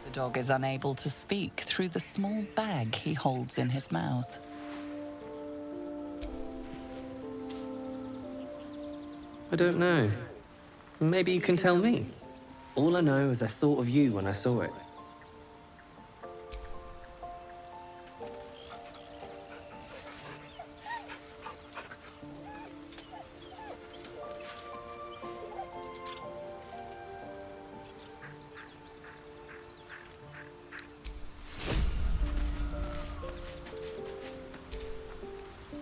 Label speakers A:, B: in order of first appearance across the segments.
A: The dog is unable to speak through the small bag he holds in his mouth.
B: I don't know. Maybe you can tell me. All I know is I thought of you when I saw it.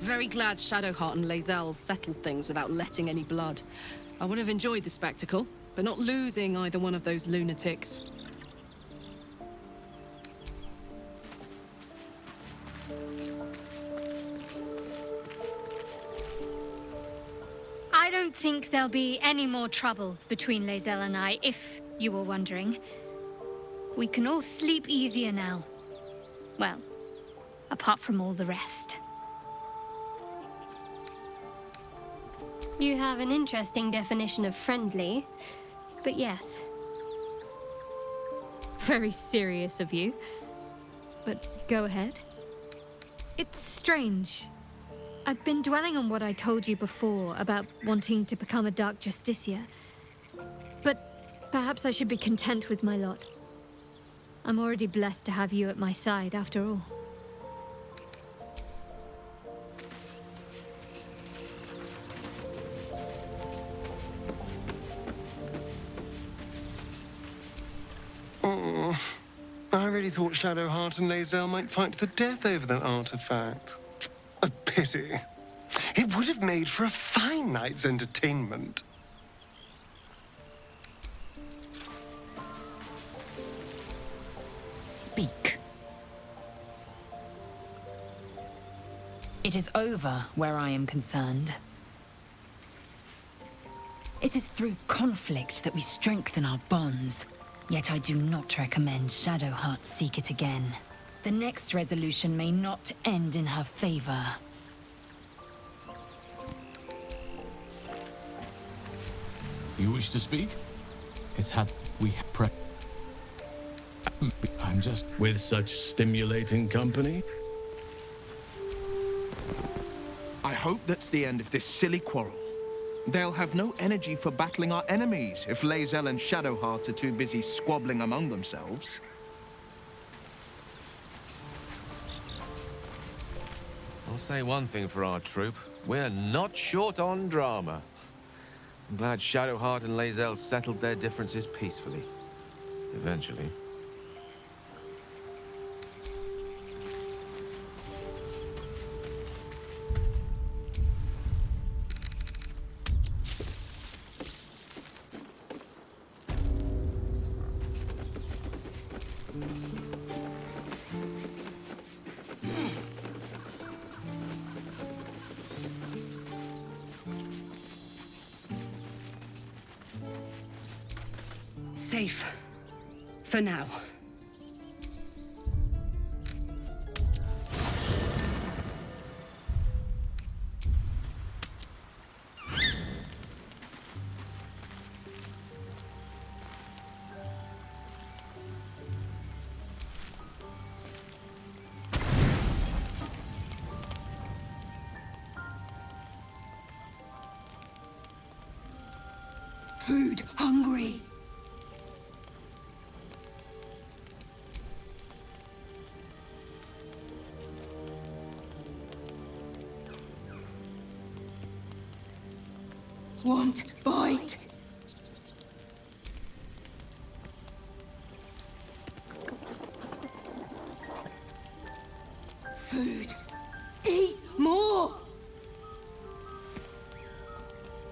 C: Very glad Shadowheart and Lae'zel settled things without letting any blood. I would have enjoyed the spectacle, but not losing either one of those lunatics.
D: I don't think there'll be any more trouble between Lae'zel and I, if you were wondering. We can all sleep easier now. Well, apart from all the rest.
E: You have an interesting definition of friendly, but yes.
D: Very serious of you. But go ahead. It's strange. I've been dwelling on what I told you before about wanting to become a Dark Justiciar. But perhaps I should be content with my lot. I'm already blessed to have you at my side, after all.
F: I really thought Shadowheart and Lae'zel might fight to the death over that artifact. A pity. It would have made for a fine night's entertainment.
A: Speak. It is over where I am concerned. It is through conflict that we strengthen our bonds. Yet I do not recommend Shadowheart seek it again. The next resolution may not end in her favor.
G: You wish to speak? I'm just with such stimulating company.
H: I hope that's the end of this silly quarrel. They'll have no energy for battling our enemies if Lae'zel and Shadowheart are too busy squabbling among themselves.
I: I'll say one thing for our troop. We're not short on drama. I'm glad Shadowheart and Lae'zel settled their differences peacefully. Eventually.
C: Safe. For now. Food hungry. Want bite? Food. Eat more!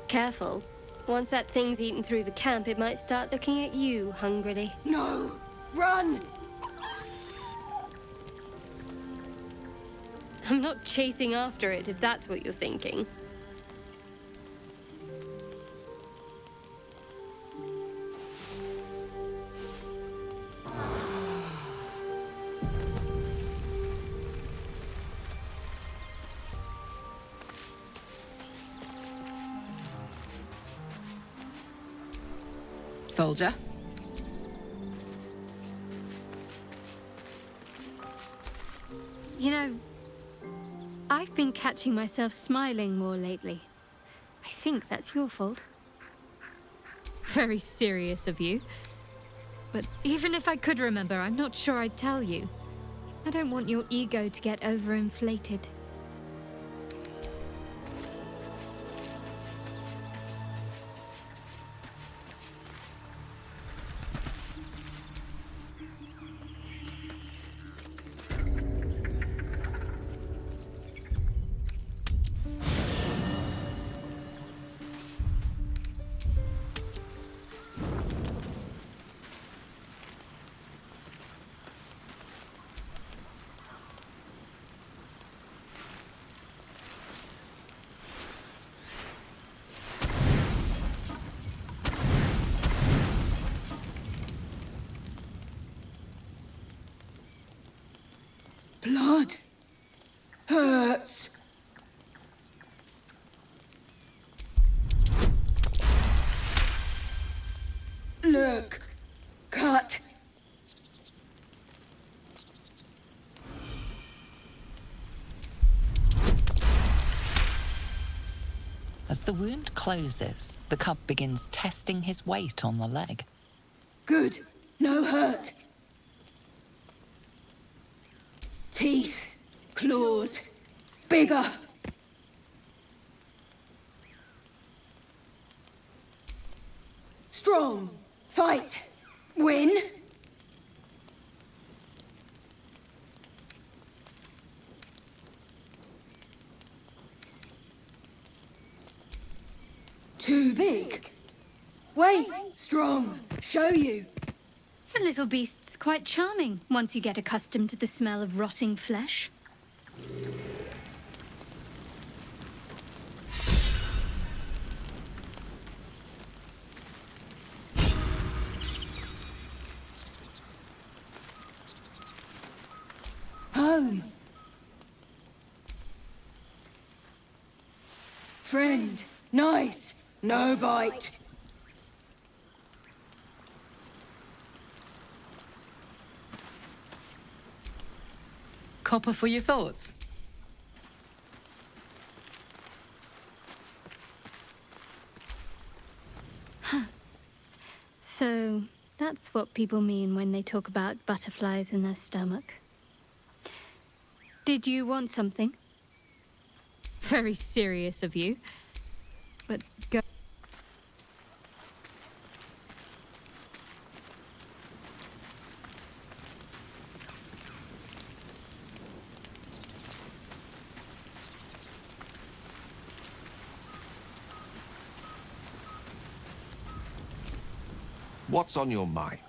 E: Careful. Once that thing's eaten through the camp, it might start looking at you hungrily.
C: No! Run!
E: I'm not chasing after it, if that's what you're thinking.
C: Soldier.
D: You know, I've been catching myself smiling more lately. I think that's your fault. Very serious of you. But even if I could remember, I'm not sure I'd tell you. I don't want your ego to get overinflated.
A: Blood hurts. Look, cut.
J: As the wound closes, the cub begins testing his weight on the leg.
A: Good. No hurt. Teeth, claws, bigger. Strong. Fight. Win. Too big. Wait. Strong. Show you.
D: The little beast's quite charming once you get accustomed to the smell of rotting flesh.
A: Home. Friend. Nice. No bite.
J: Copper for your thoughts?
D: So, that's what people mean when they talk about butterflies in their stomach. Did you want something? Very serious of you. But go.
I: What's on your mind?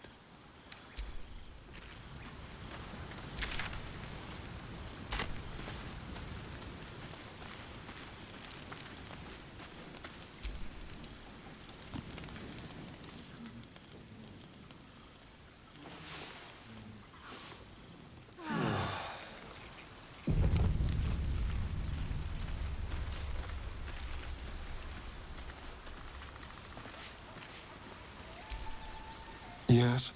F: Yes?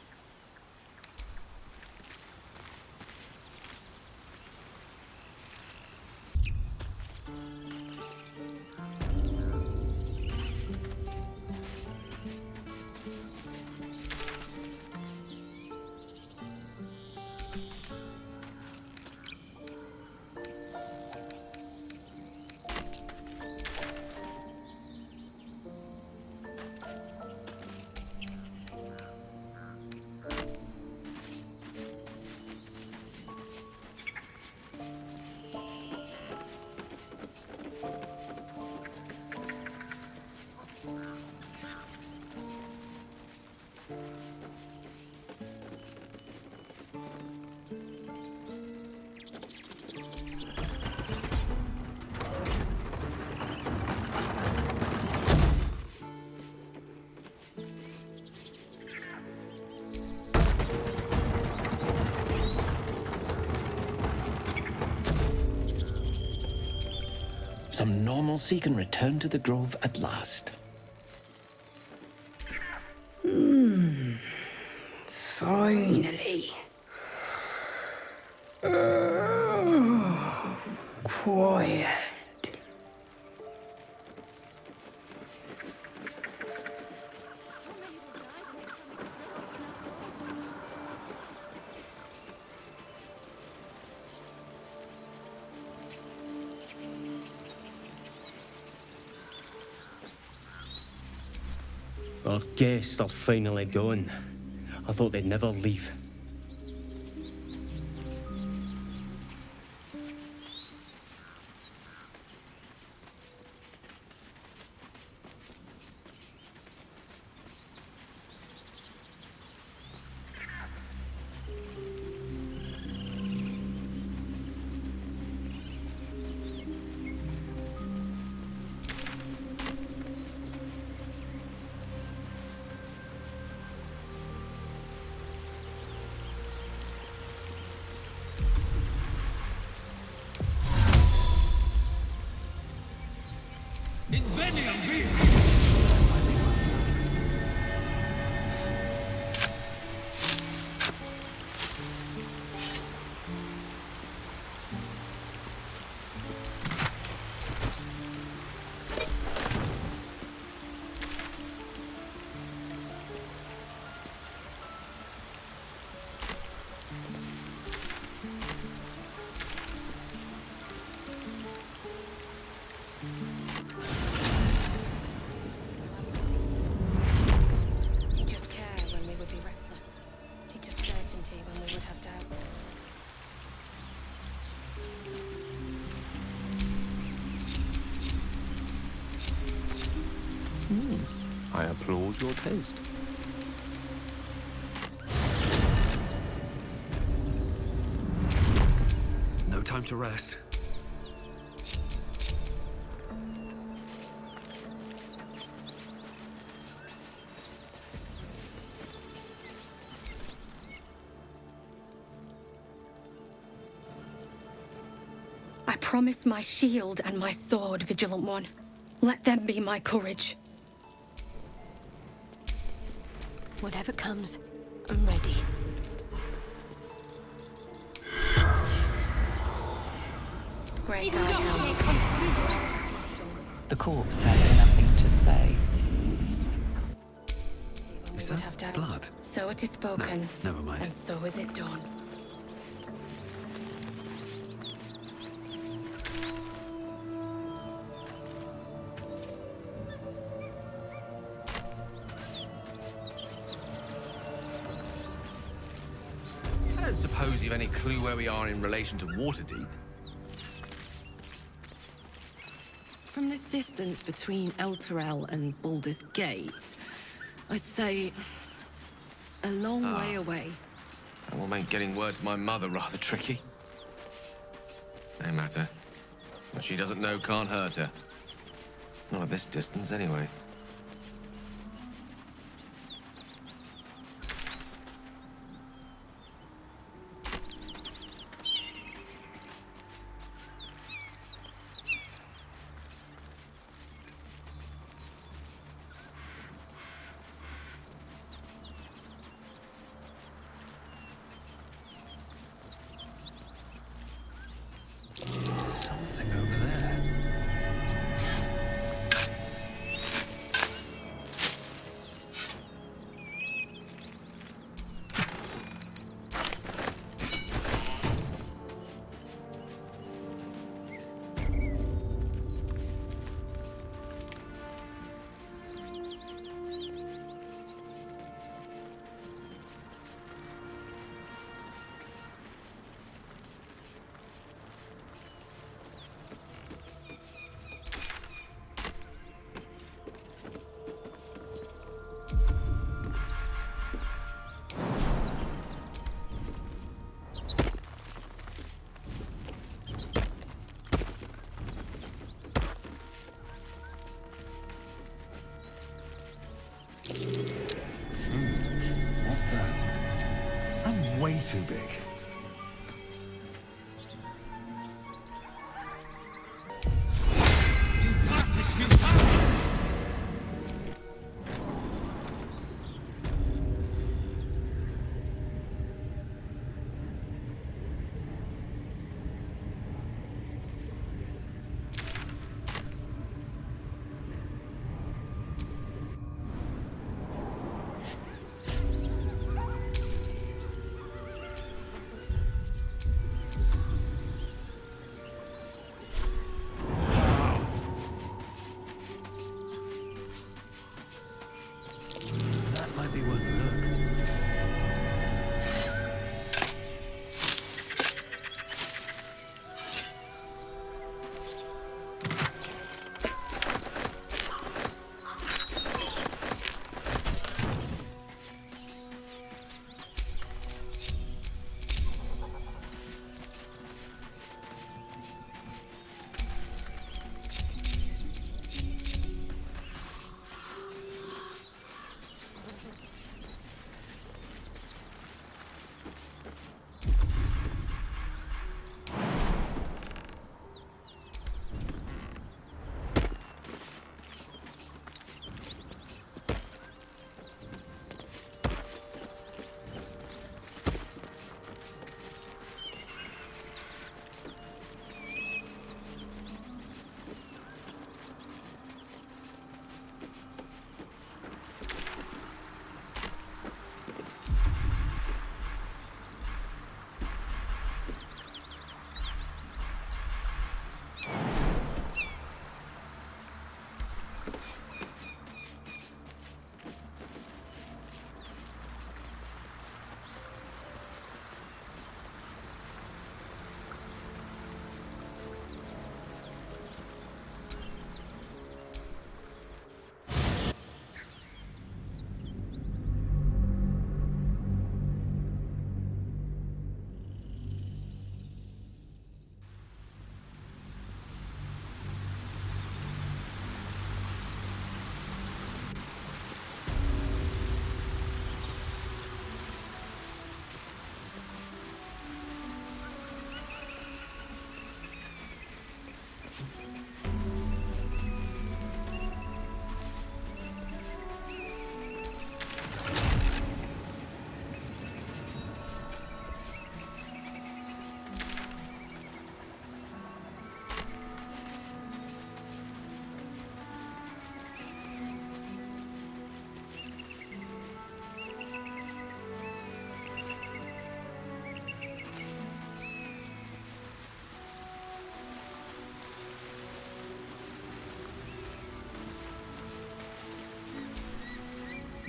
K: Some normalcy can return to the grove at last.
A: Finally.
B: Our guests are finally gone. I thought they'd never leave.
I: I applaud your taste.
L: No time to rest.
M: I promise my shield and my sword, Vigilant One. Let them be my courage.
E: Whatever comes, I'm ready.
M: Great God.
J: The corpse has nothing to say.
L: Is
M: Would have
L: that
M: doubt.
L: blood?
M: So it is spoken.
L: No, never mind.
M: And so is it done.
I: I don't suppose you've any clue where we are in relation to Waterdeep.
C: From this distance between Elturel and Baldur's Gate, I'd say a long way away.
I: That will make getting word to my mother rather tricky. No matter. What she doesn't know can't hurt her. Not at this distance, anyway.
L: Something over there. What's that?
H: I'm way too big.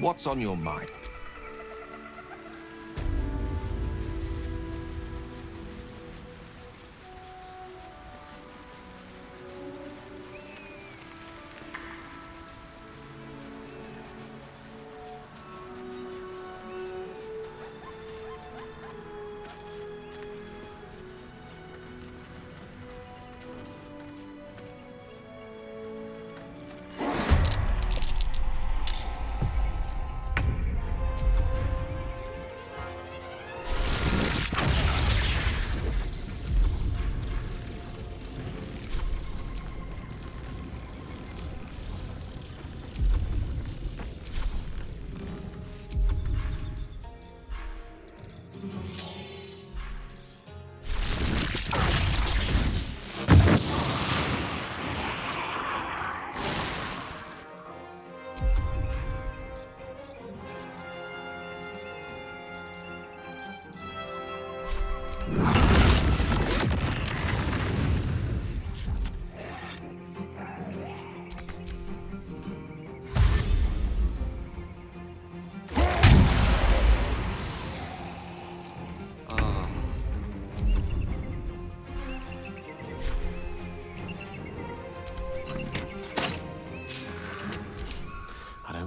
I: What's on your mind?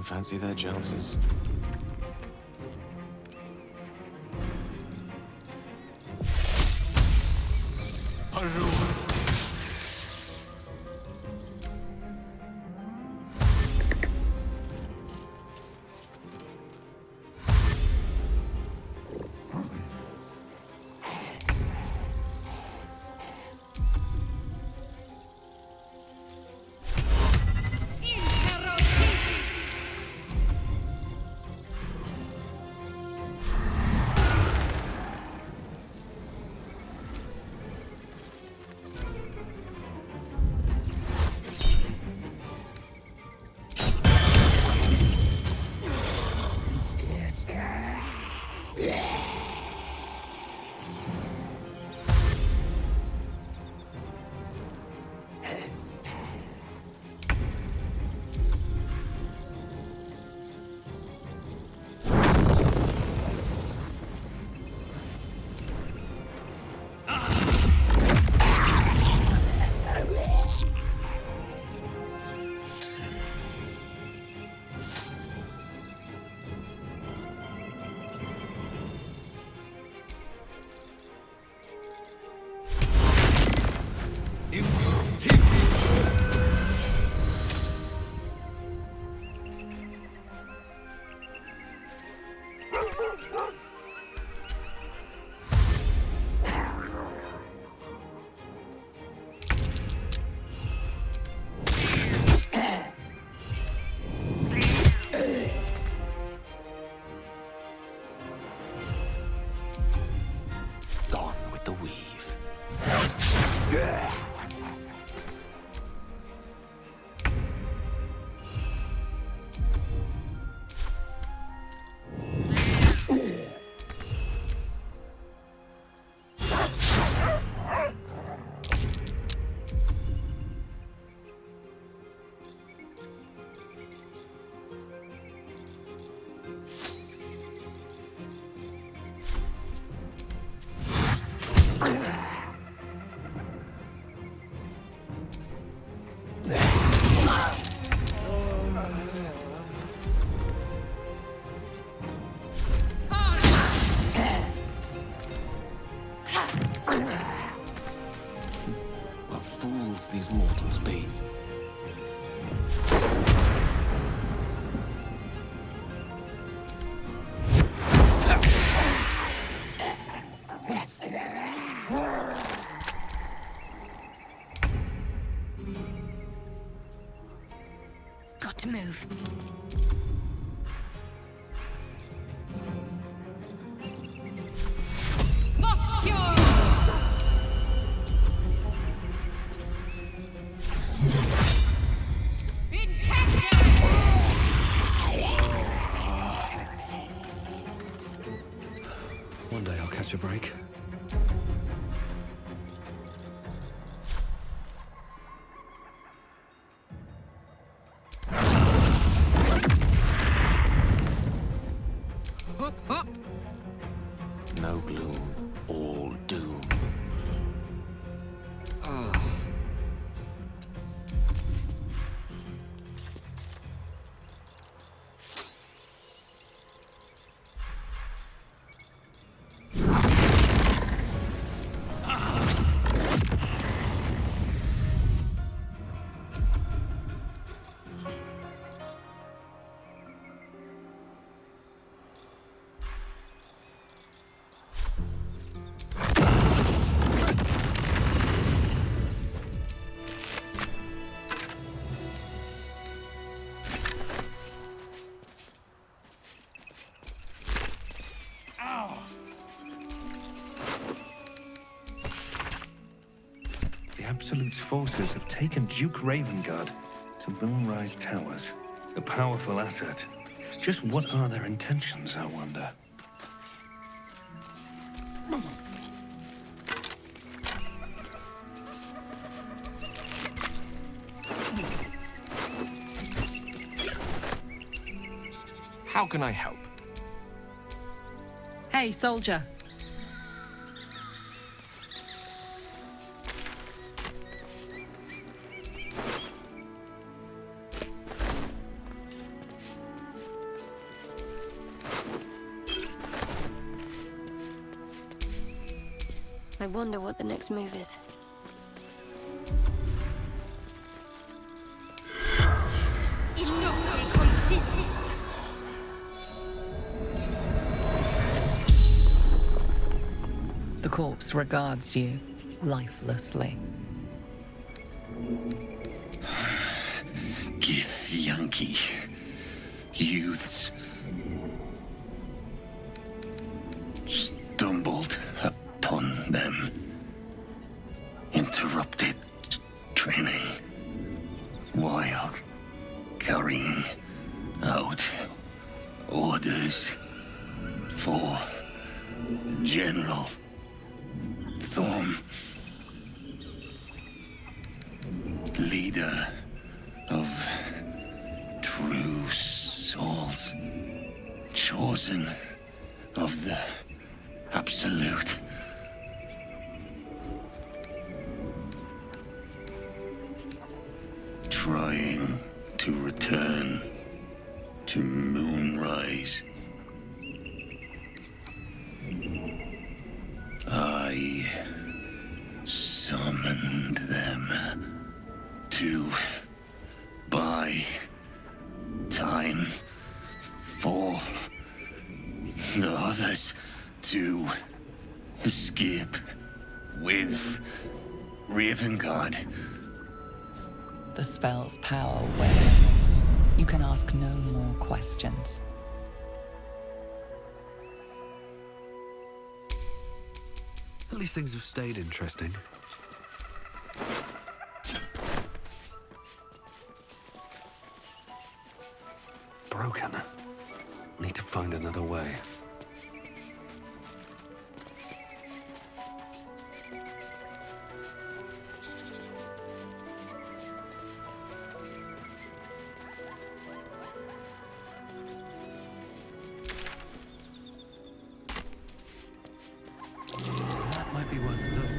N: Fancy their chances. What fools these mortals be.
M: Got to move.
L: One day I'll catch a break.
N: no gloom, all doom.
O: The Absolute's forces have taken Duke Ravengard to Moonrise Towers. A powerful asset. Just what are their intentions, I wonder?
I: How can I help?
C: Hey, soldier.
E: I wonder what the next move is.
J: The corpse regards you lifelessly.
K: Githyanki. Youths. Stumbled upon them. Interrupted training. While carrying out orders for General Thorm, leader of true souls, chosen of the Absolute. Trying to return to Moonrise. I summoned them to buy time for the others to escape with Ravengard.
J: The spell's power wanes. You can ask no more questions.
L: At least things have stayed interesting. Broken. Need to find another way. That might be worth a look.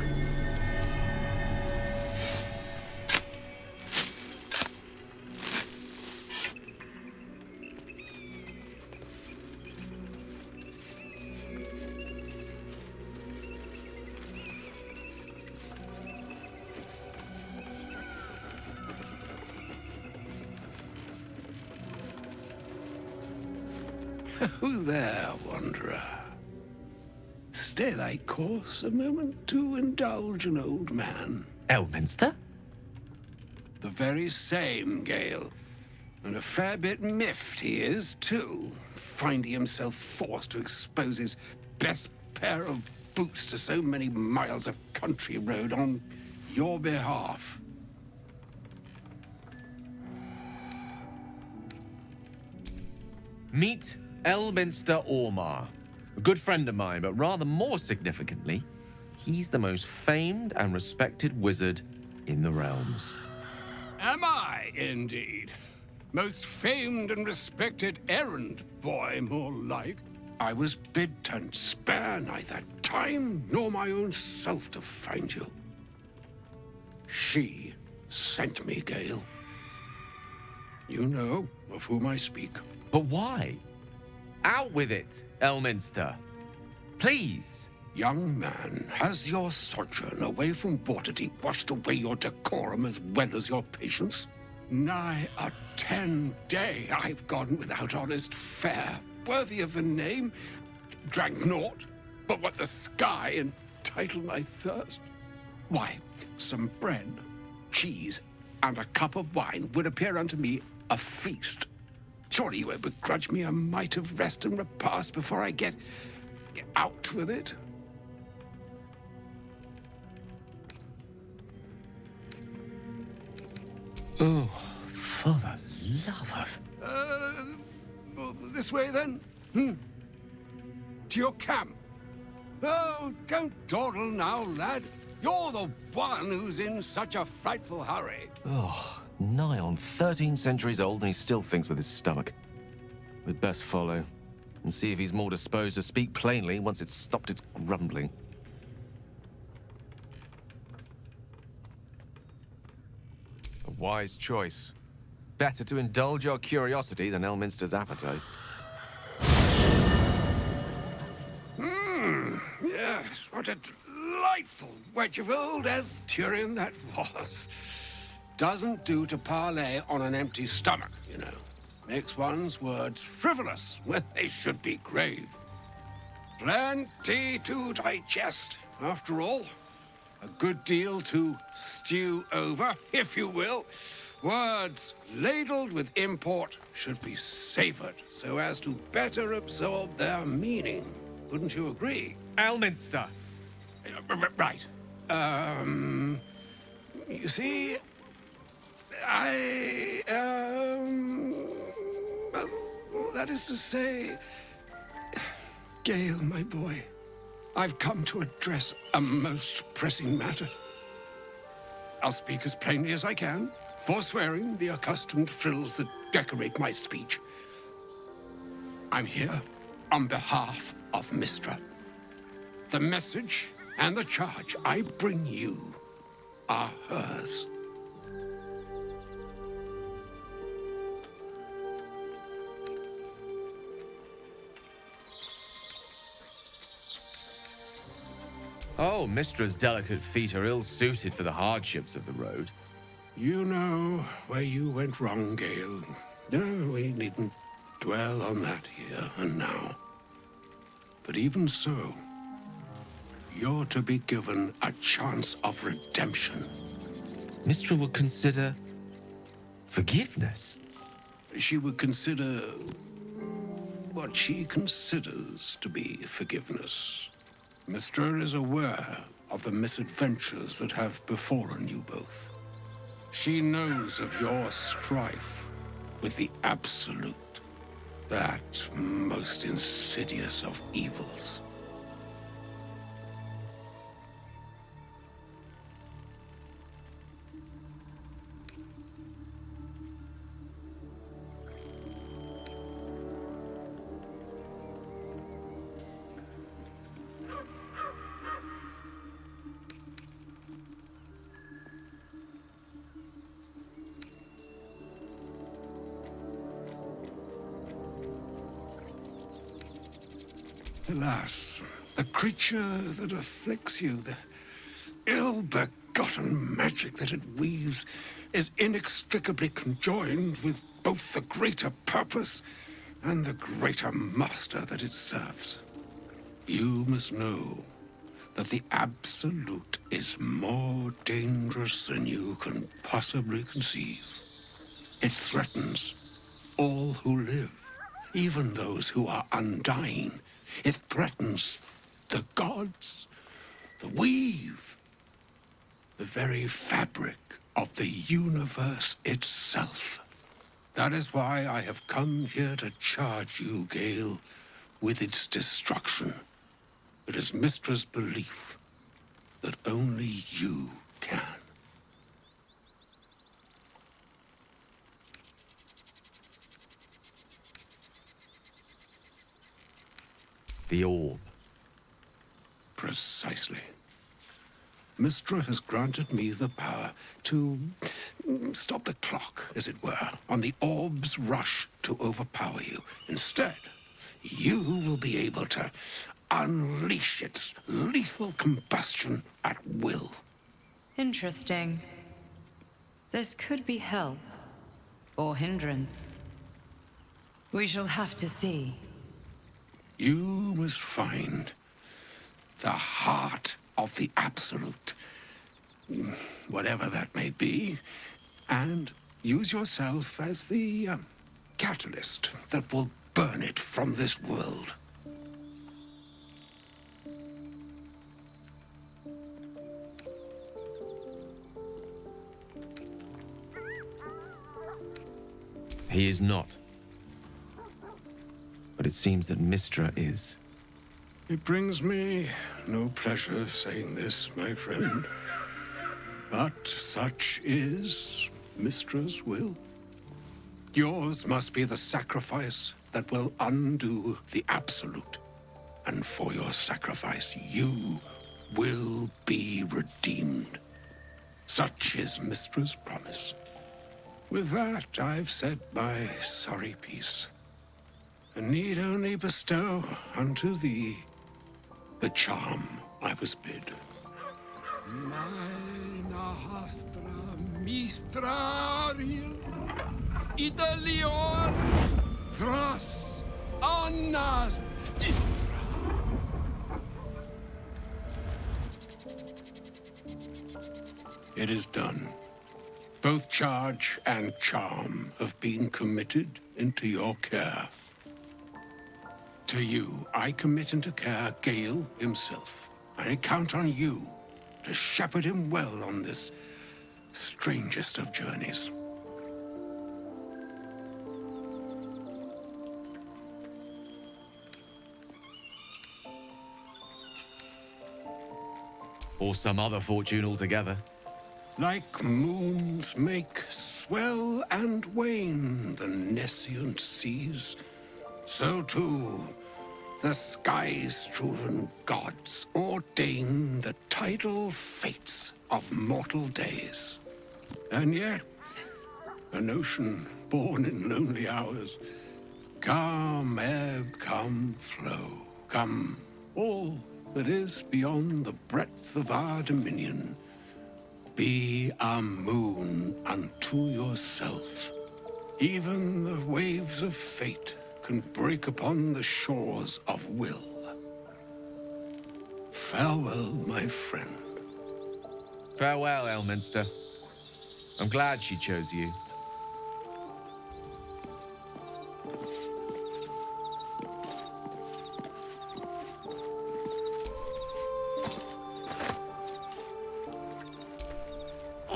N: Who there, wanderer? Stay thy course a moment to indulge an old man.
I: Elminster?
N: The very same, Gale. And a fair bit miffed he is, too, finding himself forced to expose his best pair of boots to so many miles of country road on your behalf.
I: Meet Elminster Ormar. A good friend of mine, but rather more significantly, he's the most famed and respected wizard in the realms.
N: Am I, indeed? Most famed and respected errand boy, more like. I was bid to spare neither time nor my own self to find you. She sent me, Gale. You know of whom I speak.
I: But why? Out with it, Elminster. Please.
N: Young man, has your sojourn away from Waterdeep washed away your decorum as well as your patience? Nigh a 10-day I've gone without honest fare, worthy of the name. Drank naught but what the sky entitled my thirst. Why, some bread, cheese, and a cup of wine would appear unto me a feast. Surely you would begrudge me a mite of rest and repast before I get out with it?
I: Oh, for the love of...
N: This way then? To your camp? Oh, don't dawdle now, lad. You're the one who's in such a frightful hurry.
I: Oh, nigh on 13 centuries old and he still thinks with his stomach. We'd best follow and see if he's more disposed to speak plainly once it's stopped its grumbling. A wise choice. Better to indulge your curiosity than Elminster's appetite.
N: Yes, what a delightful wedge of old Arthurian that was. Doesn't do to parley on an empty stomach, you know. Makes one's words frivolous when they should be grave. Plenty to digest, after all. A good deal to stew over, if you will. Words ladled with import should be savored so as to better absorb their meaning. Wouldn't you agree?
I: Elminster!
N: Right. You see, that is to say, Gale, my boy, I've come to address a most pressing matter. I'll speak as plainly as I can, forswearing the accustomed frills that decorate my speech. I'm here on behalf of Mystra. The message and the charge I bring you are hers.
I: Oh, Mistra's delicate feet are ill-suited for the hardships of the road.
N: You know where you went wrong, Gale. No, we needn't dwell on that here and now. But even so, you're to be given a chance of redemption.
I: Mistra would consider forgiveness.
N: She would consider what she considers to be forgiveness. Mystra is aware of the misadventures that have befallen you both. She knows of your strife with the Absolute, that most insidious of evils. Alas, the creature that afflicts you, the ill-begotten magic that it weaves, is inextricably conjoined with both the greater purpose and the greater master that it serves. You must know that the Absolute is more dangerous than you can possibly conceive. It threatens all who live, even those who are undying. It threatens the gods, the weave, the very fabric of the universe itself. That is why I have come here to charge you, Gale, with its destruction. It is Mistra's belief that only you can.
I: The orb.
N: Precisely. Mistra has granted me the power to stop the clock, as it were, on the orb's rush to overpower you. Instead, you will be able to unleash its lethal combustion at will.
A: Interesting. This could be help. Or hindrance. We shall have to see.
N: You must find the heart of the Absolute, whatever that may be, and use yourself as the catalyst that will burn it from this world.
I: He is not. But it seems that Mistra is.
N: It brings me no pleasure saying this, my friend. But such is Mistra's will. Yours must be the sacrifice that will undo the Absolute. And for your sacrifice, you will be redeemed. Such is Mistra's promise. With that, I've said my sorry piece, and need only bestow unto thee the charm I was bid.
P: Nahastra mistraril Idalion Thras Annas Dithra.
N: It is done. Both charge and charm have been committed into your care. To you, I commit into care Gale himself. I count on you to shepherd him well on this strangest of journeys.
I: Or some other fortune altogether.
N: Like moons make swell and wane the nescient seas, so too the sky-strewn gods ordain the tidal fates of mortal days. And yet, an ocean born in lonely hours, come ebb, come flow, come all that is beyond the breadth of our dominion. Be a moon unto yourself. Even the waves of fate can break upon the shores of will. Farewell, my friend.
I: Farewell, Elminster. I'm glad she chose you.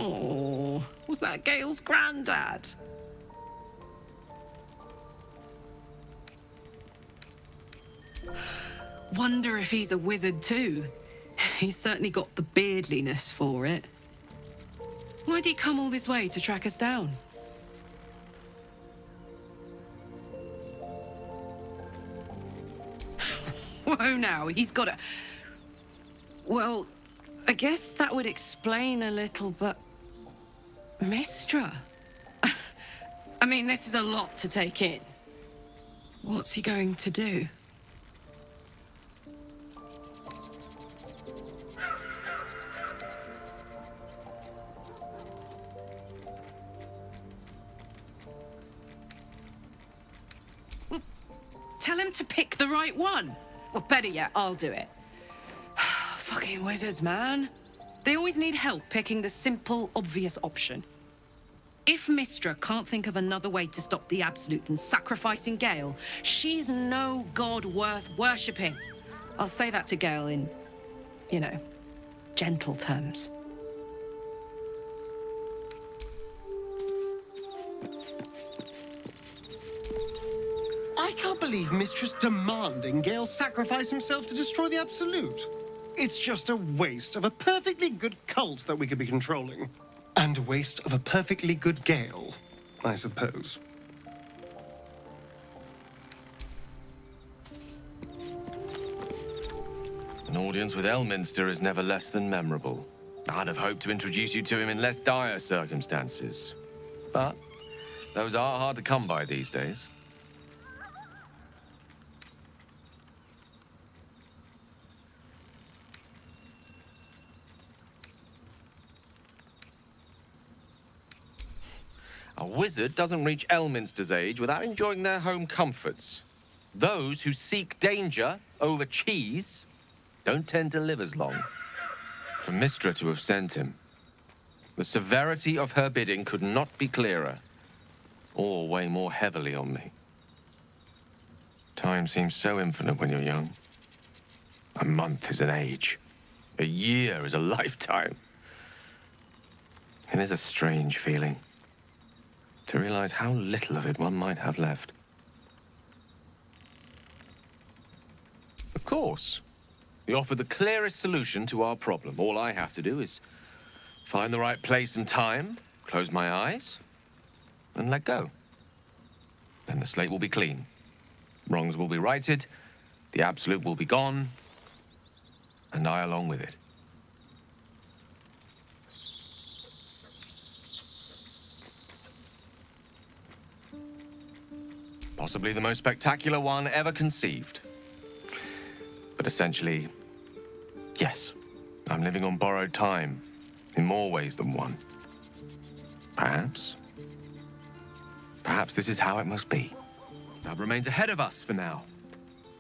C: Oh, was that Gale's granddad? Wonder if he's a wizard too. He's certainly got the beardliness for it. Why'd he come all this way to track us down? Whoa now, he's got a... Well, I guess that would explain a little, but... Mistra? I mean, this is a lot to take in. What's he going to do? Well, tell him to pick the right one. Well, better yet, I'll do it. Fucking wizards, man. They always need help picking the simple, obvious option. If Mistra can't think of another way to stop the Absolute than sacrificing Gale, she's no god worth worshipping. I'll say that to Gale in, you know, gentle terms.
F: I can't believe Mistra's demanding Gale sacrifice himself to destroy the Absolute. It's just a waste of a perfectly good cult that we could be controlling. And a waste of a perfectly good Gale, I suppose.
I: audience with Elminster is never less than memorable. I'd have hoped to introduce you to him in less dire circumstances. But those are hard to come by these days. A wizard doesn't reach Elminster's age without enjoying their home comforts. Those who seek danger over cheese don't tend to live as long. For Mystra to have sent him, the severity of her bidding could not be clearer, or weigh more heavily on me. Time seems so infinite when you're young. A month is an age. A year is a lifetime. It is a strange feeling to realize how little of it one might have left. Of course, we offer the clearest solution to our problem. All I have to do is find the right place and time, close my eyes, and let go. Then the slate will be clean. Wrongs will be righted, the absolute will be gone, and I along with it. Possibly the most spectacular one ever conceived. But essentially, yes, I'm living on borrowed time in more ways than one. Perhaps this is how it must be. That remains ahead of us for now.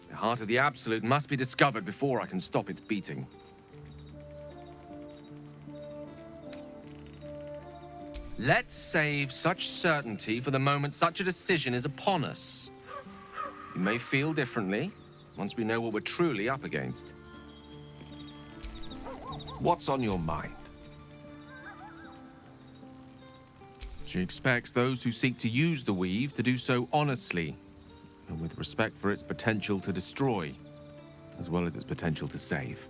I: The heart of the Absolute must be discovered before I can stop its beating. Let's save such certainty for the moment such a decision is upon us. We may feel differently once we know what we're truly up against. What's on your mind? She expects those who seek to use the weave to do so honestly and with respect for its potential to destroy, as well as its potential to save.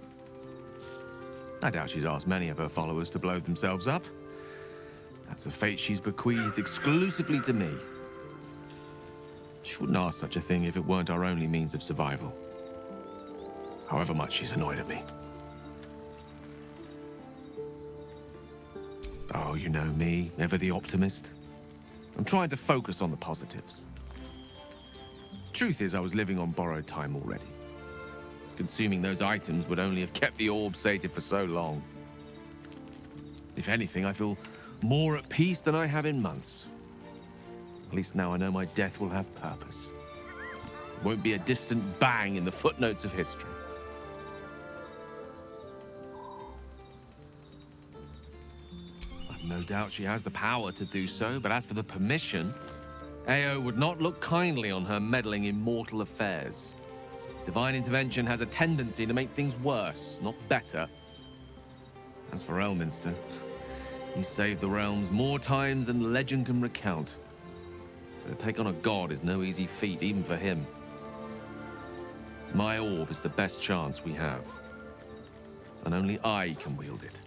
I: I doubt she's asked many of her followers to blow themselves up. That's a fate she's bequeathed exclusively to me. She wouldn't ask such a thing if it weren't our only means of survival. However much she's annoyed at me. Oh, you know me, ever the optimist. I'm trying to focus on the positives. Truth is, I was living on borrowed time already. Consuming those items would only have kept the orb sated for so long. If anything, I feel more at peace than I have in months. At least now I know my death will have purpose. It won't be a distant bang in the footnotes of history. I've no doubt she has the power to do so, but as for the permission, Ao would not look kindly on her meddling in mortal affairs. Divine intervention has a tendency to make things worse, not better. As for Elminster, he saved the realms more times than legend can recount. But to take on a god is no easy feat, even for him. My orb is the best chance we have. And only I can wield it.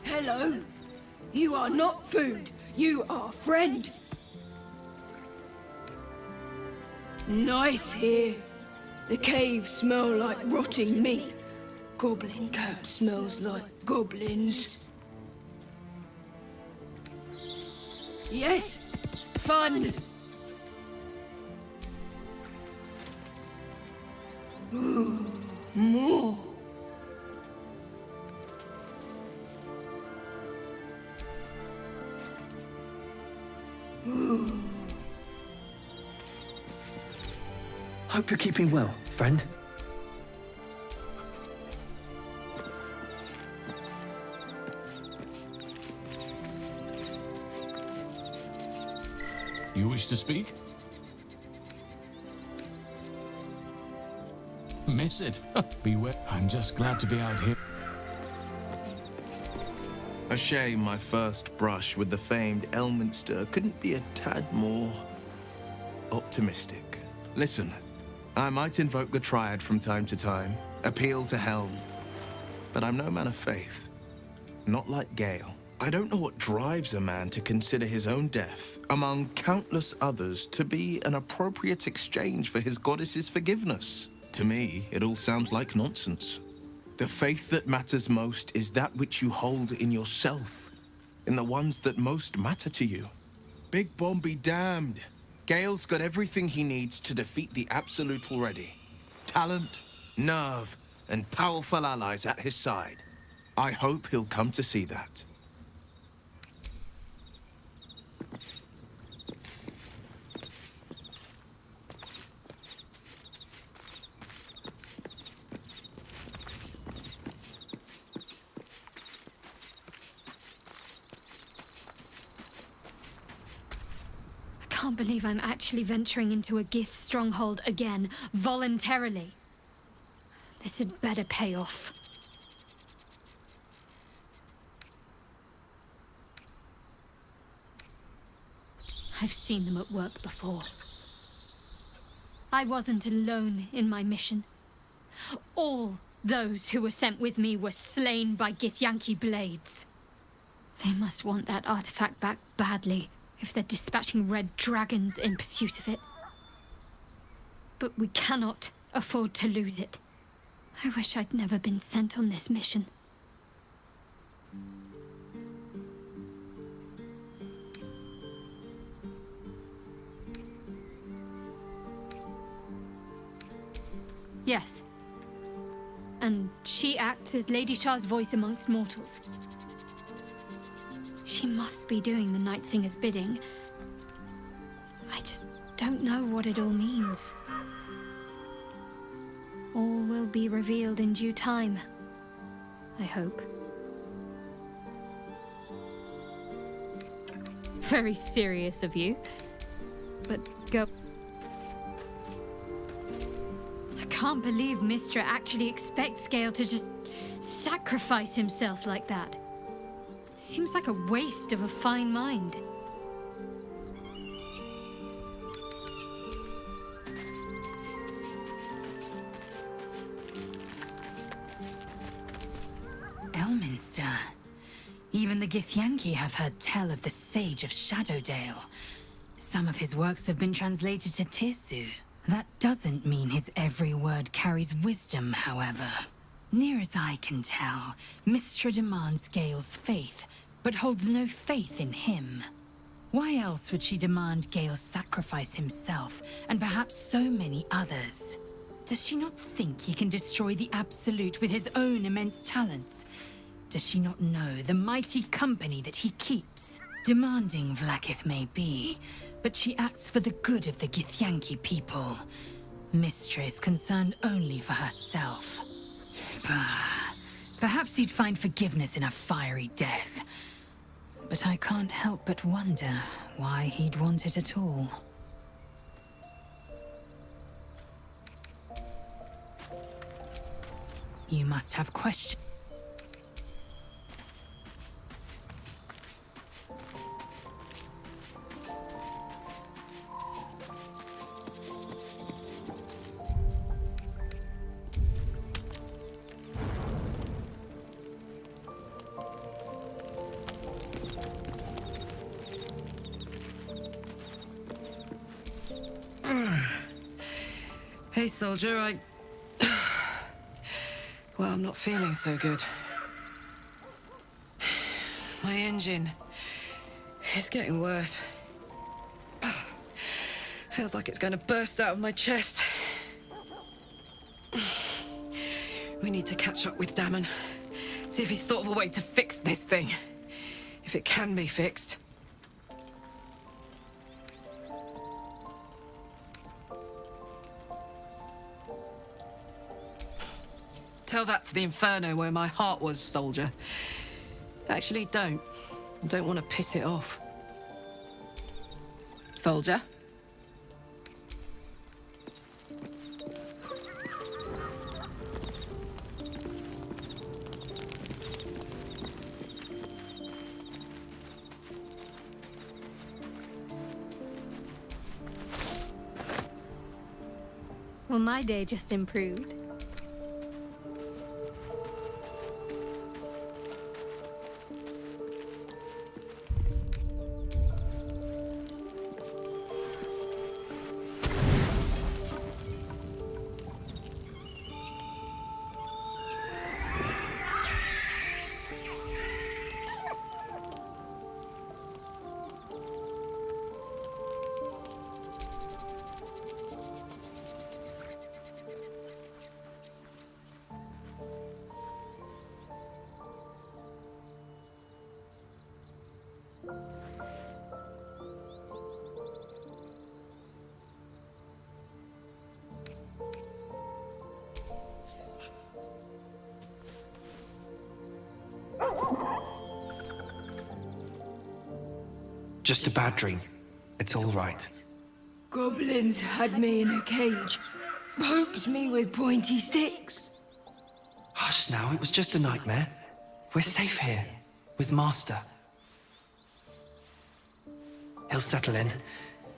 Q: Hello. You are not food. You are friend. Nice here. The caves smell like rotting meat. Goblin camp smells like goblins. Yes, fun. Ooh, more. Ooh.
B: Hope you're keeping well, friend.
G: You wish to speak? Miss it. Beware. I'm just glad to be out here.
H: A shame my first brush with the famed Elminster couldn't be a tad more optimistic. Listen, I might invoke the Triad from time to time, appeal to Helm, but I'm no man of faith. Not like Gale. I don't know what drives a man to consider his own death, among countless others, to be an appropriate exchange for his goddess's forgiveness. To me, it all sounds like nonsense. The faith that matters most is that which you hold in yourself, in the ones that most matter to you. Big Bomb be damned. Gale's got everything he needs to defeat the Absolute already. Talent, nerve, and powerful allies at his side. I hope he'll come to see that.
D: I can't believe I'm actually venturing into a Gith stronghold again, voluntarily. This had better pay off. I've seen them at work before. I wasn't alone in my mission. All those who were sent with me were slain by Githyanki blades. They must want that artifact back badly if they're dispatching red dragons in pursuit of it. But we cannot afford to lose it. I wish I'd never been sent on this mission. Yes. And she acts as Lady Shah's voice amongst mortals. She must be doing the Night Singer's bidding. I just don't know what it all means. All will be revealed in due time, I hope. Very serious of you, but go. I can't believe Mystra actually expects Gale to just sacrifice himself like that. Seems like a waste of a fine mind.
A: Elminster. Even the Githyanki have heard tell of the Sage of Shadowdale. Some of his works have been translated to Tirsu. That doesn't mean his every word carries wisdom, however. Near as I can tell, Mystra demands Gale's faith, but holds no faith in him. Why else would she demand Gale sacrifice himself, and perhaps so many others? Does she not think he can destroy the Absolute with his own immense talents? Does she not know the mighty company that he keeps? Demanding Vlaakith may be, but she acts for the good of the Githyanki people. Mystra is concerned only for herself. Perhaps he'd find forgiveness in a fiery death. But I can't help but wonder why he'd want it at all. You must have questions.
C: Hey, soldier, well, I'm not feeling so good. My engine is getting worse. Feels like it's going to burst out of my chest. We need to catch up with Damon. See if he's thought of a way to fix this thing. If it can be fixed. Tell that to the Inferno where my heart was, soldier. Actually, don't. I don't want to piss it off. Soldier?
D: Well, my day just improved.
R: Just a bad dream. It's all right.
Q: Goblins had me in a cage, poked me with pointy sticks.
R: Hush now, it was just a nightmare. We're safe here, with Master. He'll settle in.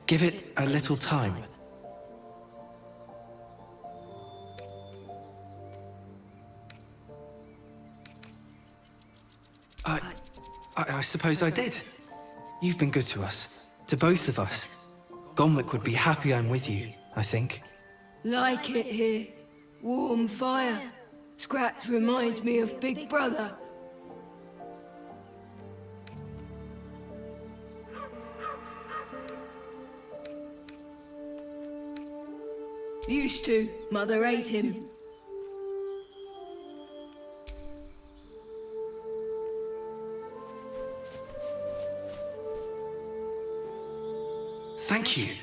R: Give it a little time. I suppose I did. You've been good to us. To both of us. Gomlick would be happy I'm with you, I think.
Q: Like it here. Warm fire. Scratch reminds me of Big Brother. Used to. Mother ate him.
R: Thank you.